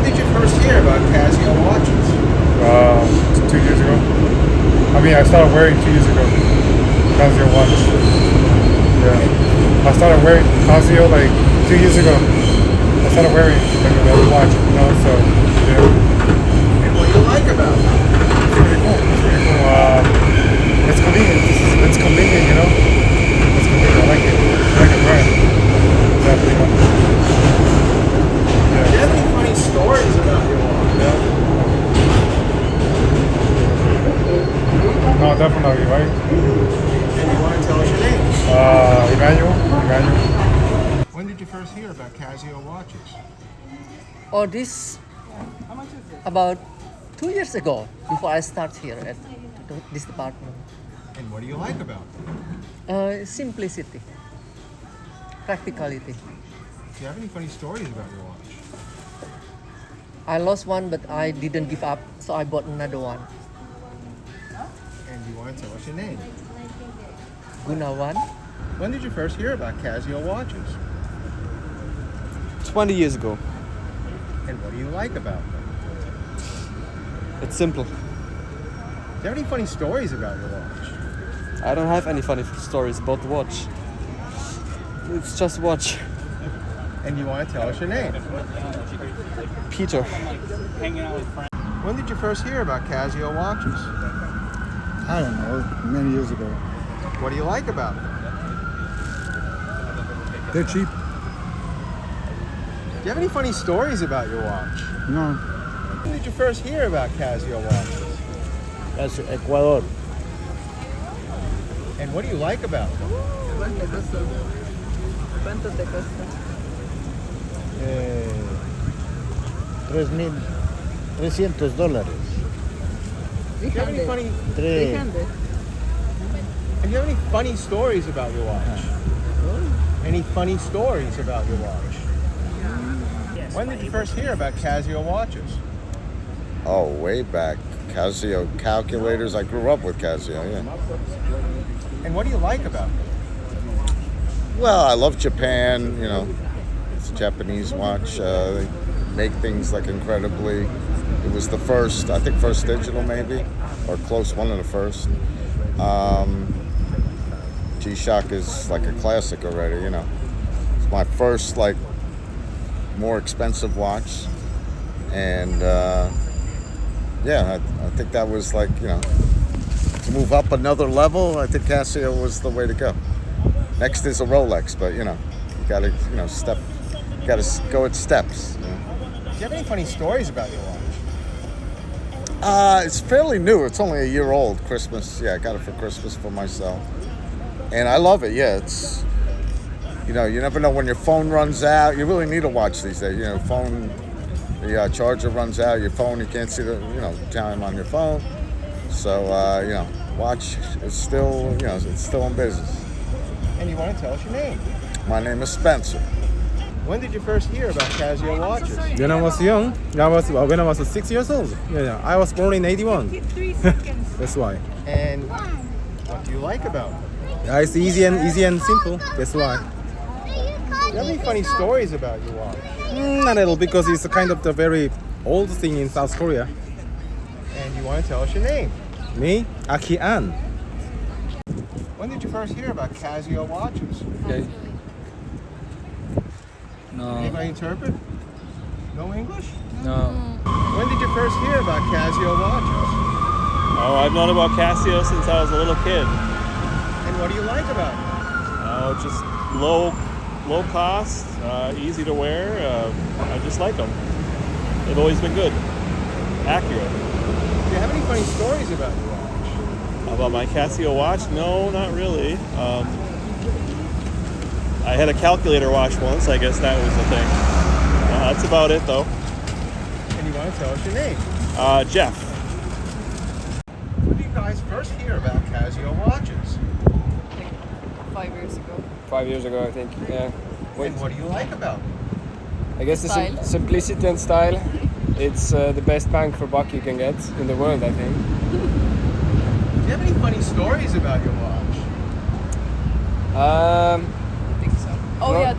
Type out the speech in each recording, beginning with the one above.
did you first hear about Casio watches? 2 years ago. I mean, I started wearing 2 years ago. Casio Watch. Yeah. I started wearing Casio like 2 years ago. I started wearing like a watch, so yeah. And what do you like about it? It's really cool. It's convenient. It's convenient, It's convenient. I like it. I like it brand. Exactly. Do you have any funny stories about your watch? No, definitely, right? And you want to tell us your name? Emmanuel. When did you first hear about Casio watches? Oh, this about 2 years ago, before I start here at this department. And what do you like about them? Simplicity, practicality. Do you have any funny stories about your watch? I lost one, but I didn't give up, so I bought another one. And you want to tell us your name? Gunawan. When did you first hear about Casio watches? 20 years ago. And what do you like about them? It's simple. Do you have any funny stories about your watch? I don't have any funny stories about the watch. It's just a watch. And you want to tell us your name? Peter. When did you first hear about Casio watches? I don't know, many years ago. What do you like about them? They're cheap. Do you have any funny stories about your watch? No. When did you first hear about Casio watches? That's Ecuador. And what do you like about them? ¿Cuánto te cuesta? $3,300. Do you have any funny? 300. And do you have any funny stories about your watch? Any funny stories about your watch? When did you first hear about Casio watches? Oh, way back. Casio calculators. I grew up with Casio, yeah. And what do you like about them? Well, I love Japan, It's a Japanese watch. They make things like incredibly. It was the first, I think first digital maybe, or close, one of the first. G-Shock is like a classic already, It's my first more expensive watch. And I think that was to move up another level, I think Casio was the way to go. Next is a Rolex, but you gotta go at steps. Do you have any funny stories about your watch? It's fairly new. It's only a year old. Christmas, I got it for Christmas for myself, and I love it. Yeah, it's you never know when your phone runs out. You really need a watch these days. The charger runs out. Your phone, you can't see the time on your phone. So watch is still it's still in business. And you want to tell us your name? My name is Spencer. When did you first hear about Casio watches? When I was young, when I was 6 years old. Yeah, I was born in 81. That's why. And what do you like about them? Yeah, it's easy and simple. That's why. Do you have any funny stories about your watch? Not a little, because it's a kind of the very old thing in South Korea. And you want to tell us your name? Me, Aki-an. When did you first hear about Casio watches? Okay. No. Anybody interpret? No English? No. When did you first hear about Casio watches? Oh, I've known about Casio since I was a little kid. And what do you like about them? Oh, just low cost, easy to wear. I just like them. They've always been good, accurate. Do you have any funny stories about your watch? About my Casio watch? No, not really. I had a calculator watch once. I guess that was the thing. That's about it, though. And you want to tell us your name? Jeff. When did you guys first hear about Casio watches? 5 years ago. 5 years ago, I think. Yeah. And what do you like about them? I guess the Style. simplicity and style. It's the best bang for buck you can get in the world, I think. Do you have any funny stories about your watch? I think so. Oh No. yeah,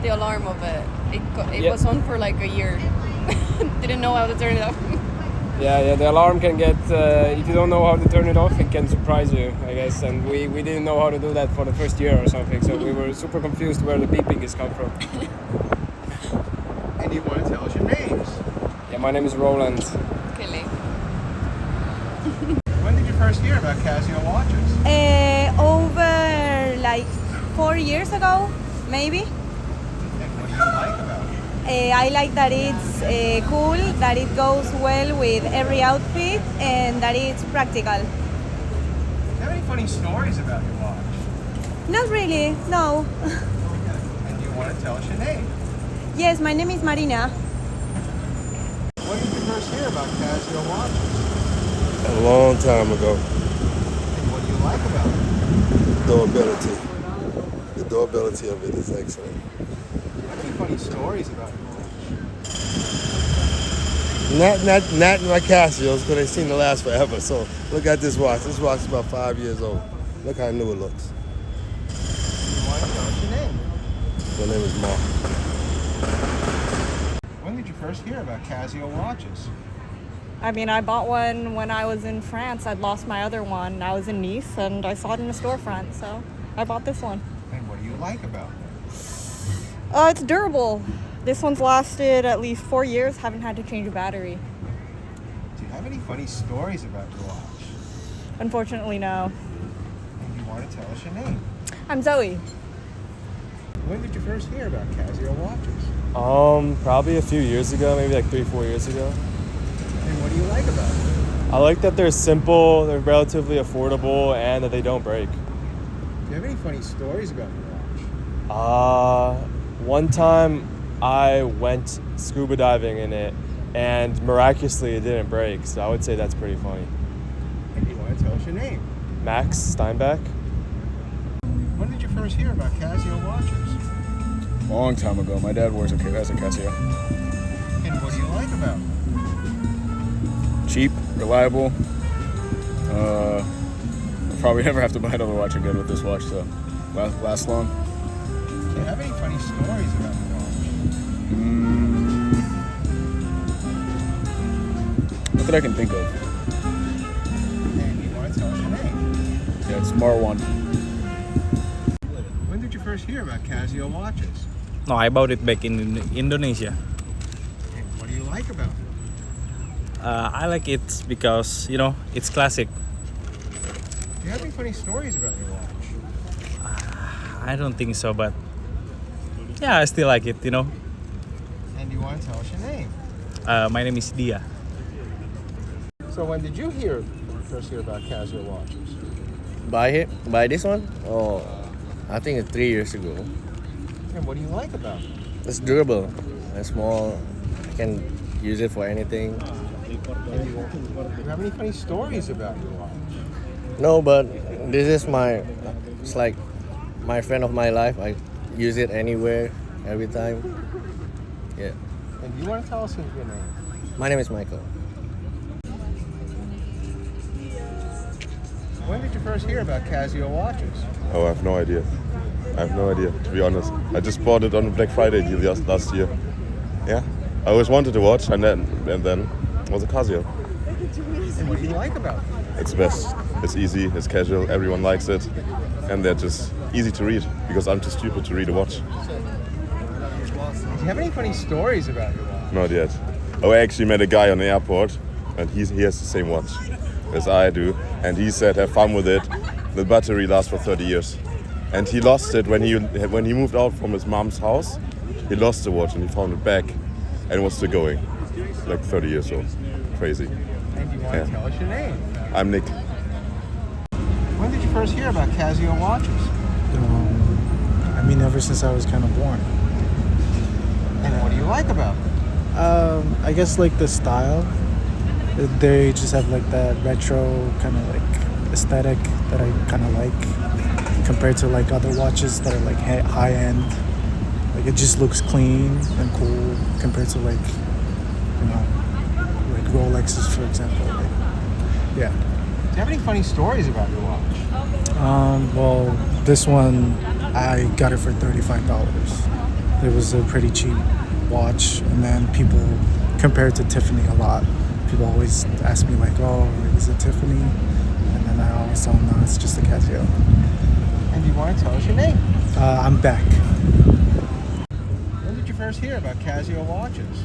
the alarm of it. It Yeah. was on for like a year. didn't know how to turn it off. Yeah, the alarm can get, if you don't know how to turn it off, it can surprise you, I guess. And we didn't know how to do that for the first year or something, so we were super confused where the beeping is come from. And you want to tell us your names? Yeah, my name is Roland. Kelly. When did you first hear about Casio watches? Over like 4 years ago, maybe. And what do you like about it? I like that it's cool, that it goes well with every outfit, and that it's practical. Do you have any funny stories about your watch? Not really, no. And you want to tell us your name? Yes, my name is Marina. When did you first hear about Casio watches? A long time ago. And what do you like about it? Durability. The durability of it is excellent. Do you have any funny stories about your watch? Not my Casios, because they seem to last forever. So look at this watch. This watch is about 5 years old. Look how new it looks. You want to tell us your name? My name is Mark. When did you first hear about Casio watches? I mean, I bought one when I was in France. I'd lost my other one. I was in Nice, and I saw it in the storefront, so I bought this one. And what do you like about it? It's durable. This one's lasted at least 4 years. Haven't had to change a battery. Do you have any funny stories about your watch? Unfortunately, no. And you want to tell us your name? I'm Zoe. When did you first hear about Casio watches? Probably a few years ago, maybe like 3-4 years ago. And what do you like about it? I like that they're simple, they're relatively affordable, and that they don't break. Do you have any funny stories about your watch? One time I went scuba diving in it, and miraculously it didn't break, so I would say that's pretty funny. And you want to tell us your name? Max Steinbeck? When did you first hear about Casio watches? A long time ago. My dad has a Casio. And what do you like about it? Cheap, reliable. I'll probably never have to buy another watch again with this watch, so last long. Do you have any funny stories about the watch? Not that I can think of. And you want to tell us your name? Yeah, it's Marwan. When did you first hear about Casio watches? No, I bought it back in Indonesia. And what do you like about it? I like it because, it's classic. Do you have any funny stories about your watch? I don't think so, but yeah, I still like it, And you want to tell us your name? My name is Dia. So when did you first hear about Casio watches? Buy this one? Oh, I think it's 3 years ago. And what do you like about it? It's durable. It's small. I can use it for anything. And do you have any funny stories about your watch? No, but this is it's like my friend of my life. I use it anywhere, every time. Yeah. And do you want to tell us your name? My name is Michael. When did you first hear about Casio watches? Oh, I have no idea. To be honest. I just bought it on a Black Friday deal last year. Yeah. I always wanted to watch, and then it was a Casio. And what do you like about it? It's the best. It's easy, it's casual, everyone likes it. And they're just easy to read, because I'm too stupid to read a watch. Do you have any funny stories about your watch? Not yet. Oh, I actually met a guy on the airport, and he has the same watch as I do. And he said, have fun with it. The battery lasts for 30 years. And he lost it when he moved out from his mom's house. He lost the watch and he found it back, and it was still going, like 30 years old. Crazy. And you want to tell us your name? I'm Nick. When did you first hear about Casio watches? Ever since I was kind of born. And what do you like about them? I guess like the style. They just have like that retro kind of like aesthetic that I kind of like, compared to like other watches that are like high end. Like it just looks clean and cool compared to like Rolexes, for example. Yeah. Do you have any funny stories about your watch? Well, this one I got it for $35. It was a pretty cheap watch, and then people compared to Tiffany a lot. People always ask me like, oh, is it Tiffany? And then I always tell them, no, it's just a Casio. And do you want to tell us your name? I'm Beck. When did you first hear about Casio watches?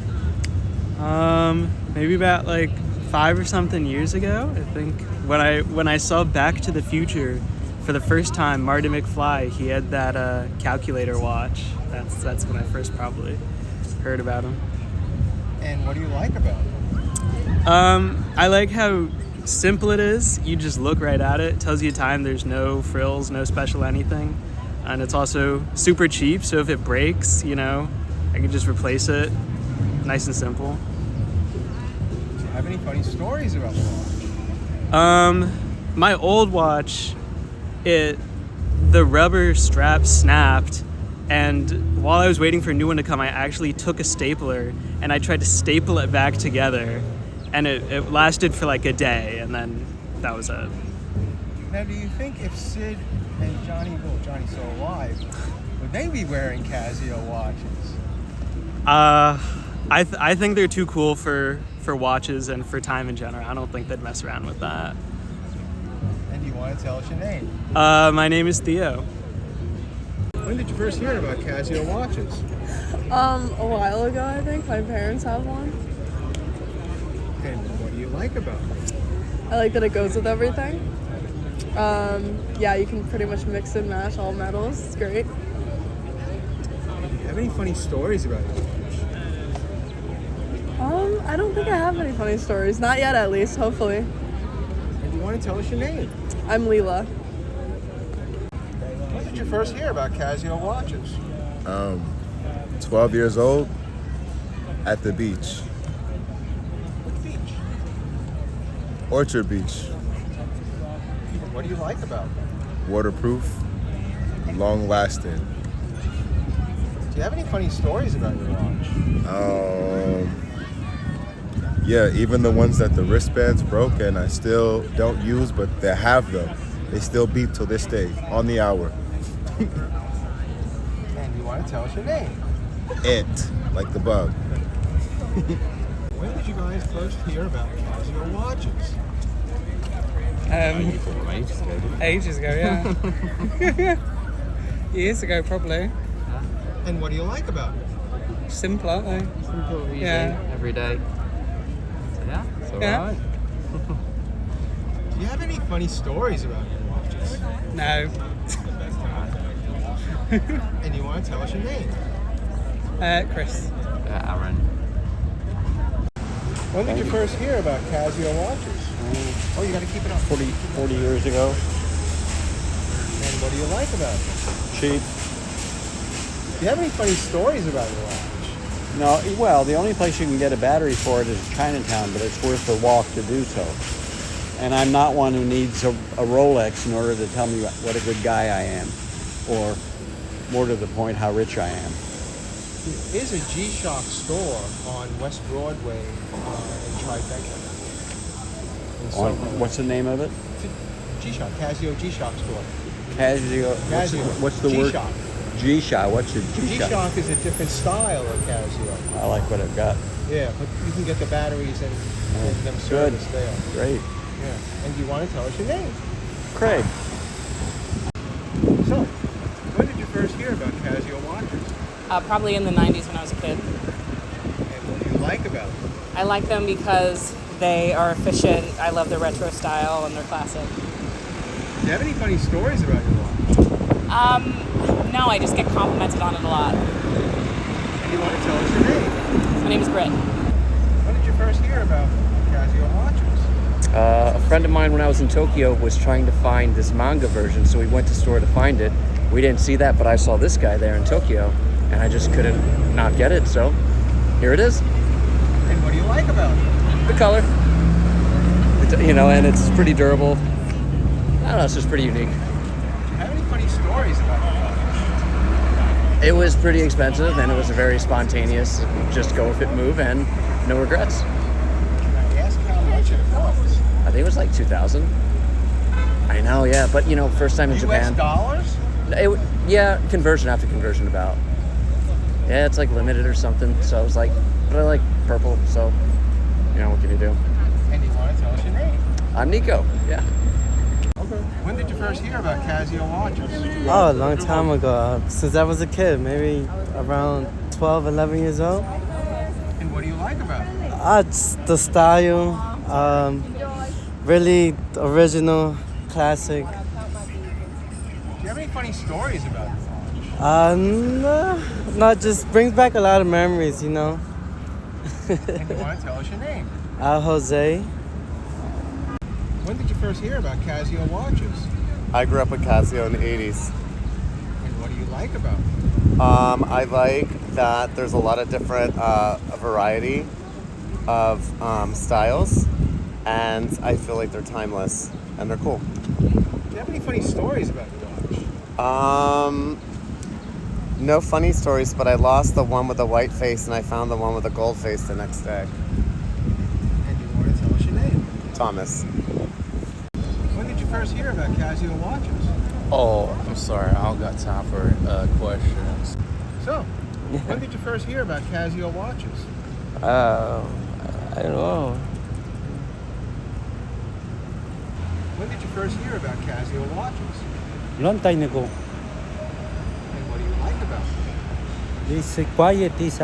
Maybe about like 5 or something years ago. I think when I saw Back to the Future for the first time, Marty McFly, he had that calculator watch. That's when I first probably heard about him. And what do you like about it? I like how simple it is. You just look right at it. It tells you time. There's no frills, no special anything. And it's also super cheap, so if it breaks, you know, I can just replace it. Nice and simple. Do you have any funny stories about the watch? My old watch, the rubber strap snapped, and while I was waiting for a new one to come, I actually took a stapler and I tried to staple it back together, and it lasted for like a day, and then that was it. Now, do you think if Sid and Johnny's still alive, would they be wearing Casio watches? I think they're too cool for watches and for time in general. I don't think they'd mess around with that. And do you want to tell us your name? My name is Theo. When did you first hear about Casio watches? A while ago, I think. My parents have one. And what do you like about it? I like that it goes with everything. Yeah, you can pretty much mix and match all metals. It's great. Do you have any funny stories about your watch? I don't think I have any funny stories. Not yet, at least. Hopefully. And do you want to tell us your name? I'm Leela. When did you first hear about Casio watches? 12 years old at the beach. What beach? Orchard Beach. What do you like about them? Waterproof, long lasting. Do you have any funny stories about your watch? Yeah, even the ones that the wristbands broke and I still don't use, but they have them. They still beep till this day, on the hour. And you want to tell us your name? It, like the bug. When did you guys first hear about Casio watches? Ages ago, yeah. Years ago, probably. And what do you like about it? Simple, aren't they? Simple, easy, Yeah. every day. So yeah, it's Yeah. alright. Do you have any funny stories about your watches? No. And you want to tell us your name? Chris. Aaron. When did you first hear about Casio watches? Oh, you got to keep it up. 40 years ago. And what do you like about it? Cheap. Do you have any funny stories about your watch? No, well, the only place you can get a battery for it is Chinatown, but it's worth the walk to do so. And I'm not one who needs a Rolex in order to tell me what a good guy I am, or more to the point, how rich I am. There is a G-Shock store on West Broadway in Tribeca. What's the name of it? G-Shock, Casio G-Shock store. Casio. Casio. What's the word? G-Shock. G-Shock. What's a G-Shock? G-Shock is a different style of Casio. I like what I've got. Yeah, but you can get the batteries and them Good. serviced there. Great. Yeah. And do you want to tell us your name? Craig. So, when did you first hear about Casio watches? Probably in the 90s when I was a kid. And what do you like about them? I like them because they are efficient. I love the retro style and they're classic. Do you have any funny stories about your watch? No, I just get complimented on it a lot. And you want to tell us your name? My name is Britt. When did you first hear about Casio watches? A friend of mine when I was in Tokyo was trying to find this manga version, so we went to store to find it. We didn't see that, but I saw this guy there in Tokyo, and I just couldn't not get it, so here it is. And what do you like about it? The color. And it's pretty durable. I don't know, it's just pretty unique. Do you have any funny stories about it? It was pretty expensive, and it was a very spontaneous, just go with it move, and no regrets. Can I ask how much it was? I think it was like 2,000. I know, yeah, but first time in Japan. US dollars? Conversion after conversion about. Yeah, it's like limited or something. So I was like, but I like purple. So, what can you do? And you want to tell us your name? I'm Nico. Yeah. Okay. When did you first hear about Casio watches? Oh, a long time ago. Since I was a kid, maybe around 12, 11 years old. And what do you like about it? It's the style, really original, classic. Do you have any funny stories about it? No, just brings back a lot of memories, And you want to tell us your name? Jose. When did you first hear about Casio watches? I grew up with Casio in the 80s. And what do you like about it? I like that there's a lot of different variety of styles, and I feel like they're timeless and they're cool. Do you have any funny stories about your watch? No funny stories, but I lost the one with the white face and I found the one with the gold face the next day. And you want to tell us your name? Thomas. When did you first hear about Casio watches? Oh, I'm sorry. I don't got time for questions. So, when did you first hear about Casio watches? I don't know. When did you first hear about Casio watches? Long time ago. And what do you like about it? It's quiet. It's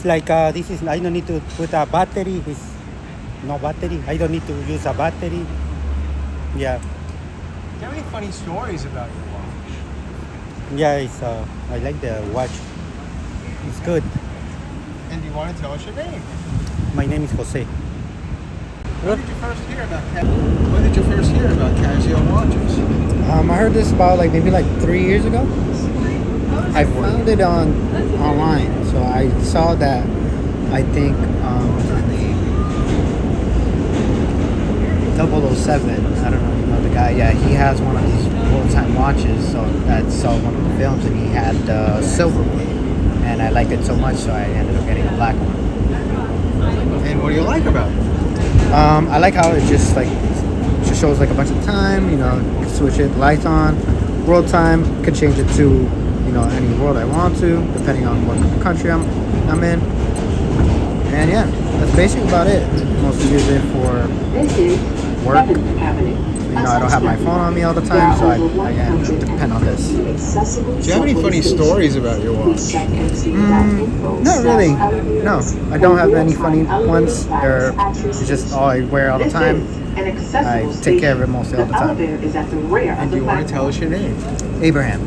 like this is. I don't need to put a battery. It's no battery. I don't need to use a battery. Yeah. Do you have any funny stories about your watch? Yeah. It's. I like the watch. It's good. And do you want to tell us your name? My name is Jose. When did you first hear about Casio watches? I heard this about maybe 3 years ago. I found it online, so I saw that. I think what's his name? 007. I don't know, you know the guy. Yeah, he has one of these old-time watches. So I saw one of the films, and he had the silver one, and I liked it so much, so I ended up getting a black one. And what do you like about it? I like how it just shows a bunch of time. You know, you can switch it, lights on, world time. Could change it to any world I want to, depending on what country I'm in. And yeah, that's basically about it. Mostly use it for work. I don't have my phone on me all the time, so I have to depend on this. Do you have any funny stories about your watch? Not really. No, I don't have any funny ones. It's just all I wear all the time. I take care of it mostly all the time. And do you want to tell us your name? Abraham.